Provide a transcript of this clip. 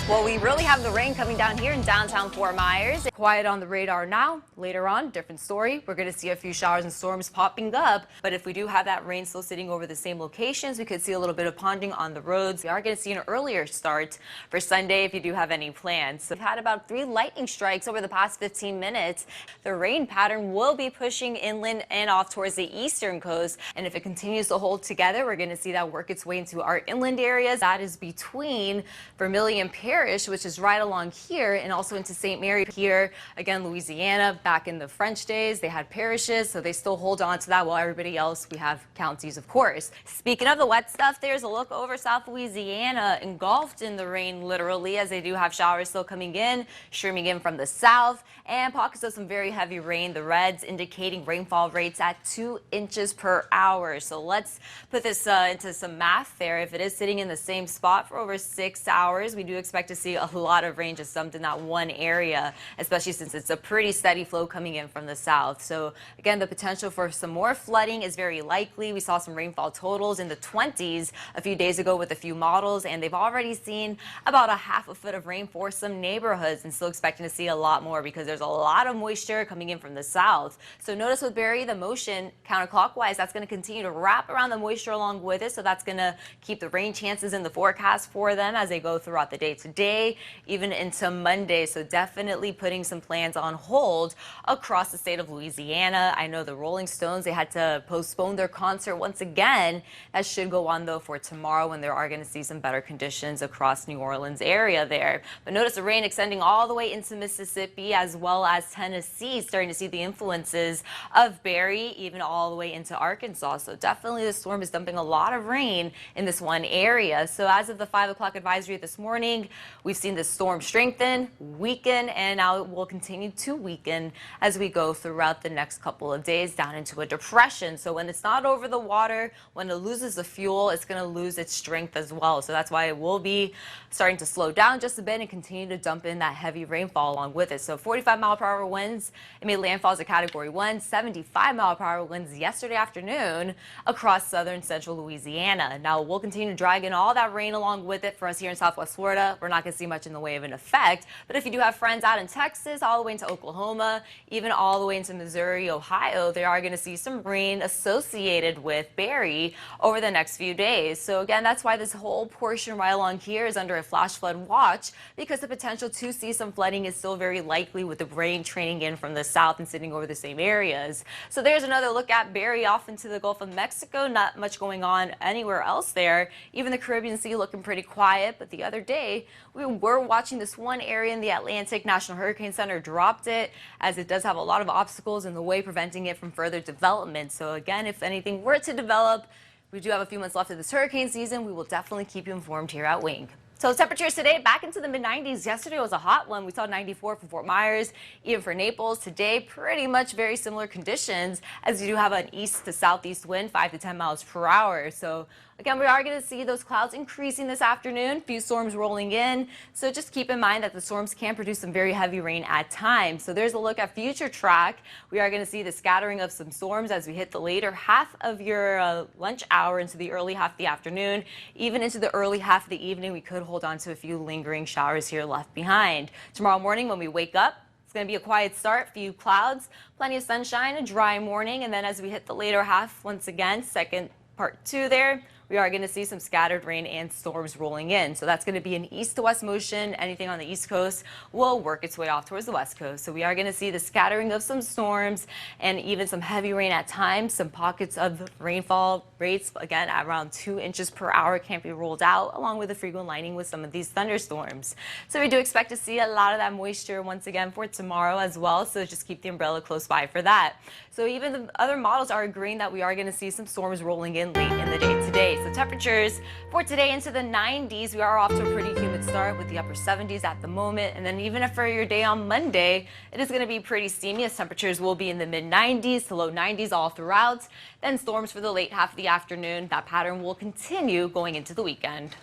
Well, we really have the rain coming down here in downtown Fort Myers. Quiet on the radar now. Later on, different story. We're going to see a few showers and storms popping up. But if we do have that rain still sitting over the same locations, we could see a little bit of ponding on the roads. We are going to see an earlier start for Sunday if you do have any plans. So we've had about 3 lightning strikes over the past 15 minutes. The rain pattern will be pushing inland and off towards the eastern coast. And if it continues to hold together, we're going to see that work its way into our inland areas. That is between Vermilion Parish, which is right along here, and also into St. Mary here. Again, Louisiana, back in the French days, they had parishes, so they still hold on to that, while everybody else, we have counties, of course. Speaking of the wet stuff, there's a look over South Louisiana, engulfed in the rain, literally, as they do have showers still coming in, streaming in from the south, and pockets of some very heavy rain. The reds indicating rainfall rates at 2 inches per hour. So let's put this into some math there. If it is sitting in the same spot for over 6 hours, we do expect to see a lot of rain just dumped in that one area, especially since it's a pretty steady flow coming in from the south. So again, the potential for some more flooding is very likely. We saw some rainfall totals in the 20s a few days ago with a few models, and they've already seen about a ½ foot of rain for some neighborhoods, and still expecting to see a lot more because there's a lot of moisture coming in from the south. So notice with Barry, the motion counterclockwise, that's going to continue to wrap around the moisture along with it. So that's going to keep the rain chances in the forecast for them as they go throughout the day today, even into Monday. So definitely putting some plans on hold across the state of Louisiana. I know the Rolling Stones, they had to postpone their concert once again. That should go on though for tomorrow, when there are going to see some better conditions across New Orleans area there. But notice the rain extending all the way into Mississippi as well as Tennessee, starting to see the influences of Barry even all the way into Arkansas. So definitely the storm is dumping a lot of rain in this one area. So as of the 5 o'clock advisory this morning, we've seen the storm strengthen, weaken, and now it will continue to weaken as we go throughout the next couple of days down into a depression. So when it's not over the water, when it loses the fuel, it's going to lose its strength as well. So that's why it will be starting to slow down just a bit and continue to dump in that heavy rainfall along with it. So 45-mile-per-hour winds, it made landfall as a Category 1, 75-mile-per-hour winds yesterday afternoon across southern central Louisiana. Now we'll continue to drag in all that rain along with it for us here in Southwest Florida. We're not going to see much in the way of an effect, but if you do have friends out in Texas, all the way into Oklahoma, even all the way into Missouri, Ohio, they are going to see some rain associated with Barry over the next few days. So again, that's why this whole portion right along here is under a flash flood watch, because the potential to see some flooding is still very likely with the rain training in from the south and sitting over the same areas. So there's another look at Barry off into the Gulf of Mexico. Not much going on anywhere else there. Even the Caribbean Sea looking pretty quiet, but the other day we were watching this one area in the Atlantic. National Hurricane Center dropped it, as it does have a lot of obstacles in the way preventing it from further development. So again, if anything were to develop, we do have a few months left of this hurricane season. We will definitely keep you informed here at Wing. So temperatures today back into the mid-90s. Yesterday was a hot one. We saw 94 for Fort Myers, even for Naples. Today, pretty much very similar conditions, as you do have an east to southeast wind, 5 to 10 miles per hour. So again, we are going to see those clouds increasing this afternoon, few storms rolling in. So just keep in mind that the storms can produce some very heavy rain at times. So there's a look at future track. We are going to see the scattering of some storms as we hit the later half of your lunch hour into the early half of the afternoon. Even into the early half of the evening, we could hold on to a few lingering showers here left behind. Tomorrow morning when we wake up, it's going to be a quiet start, few clouds, plenty of sunshine, a dry morning, and then as we hit the later half, once again, second part 2 there, we are going to see some scattered rain and storms rolling in. So that's going to be an east to west motion. Anything on the east coast will work its way off towards the west coast. So we are going to see the scattering of some storms and even some heavy rain at times. Some pockets of rainfall rates, again, at around 2 inches per hour can't be ruled out, along with a frequent lining with some of these thunderstorms. So we do expect to see a lot of that moisture once again for tomorrow as well. So just keep the umbrella close by for that. So even the other models are agreeing that we are going to see some storms rolling in late in the day today. So temperatures for today into the 90s. We are off to a pretty humid start with the upper 70s at the moment. And then even for your day on Monday, it is going to be pretty steamy, as temperatures will be in the mid 90s to low 90s all throughout. Then storms for the late half of the afternoon. That pattern will continue going into the weekend.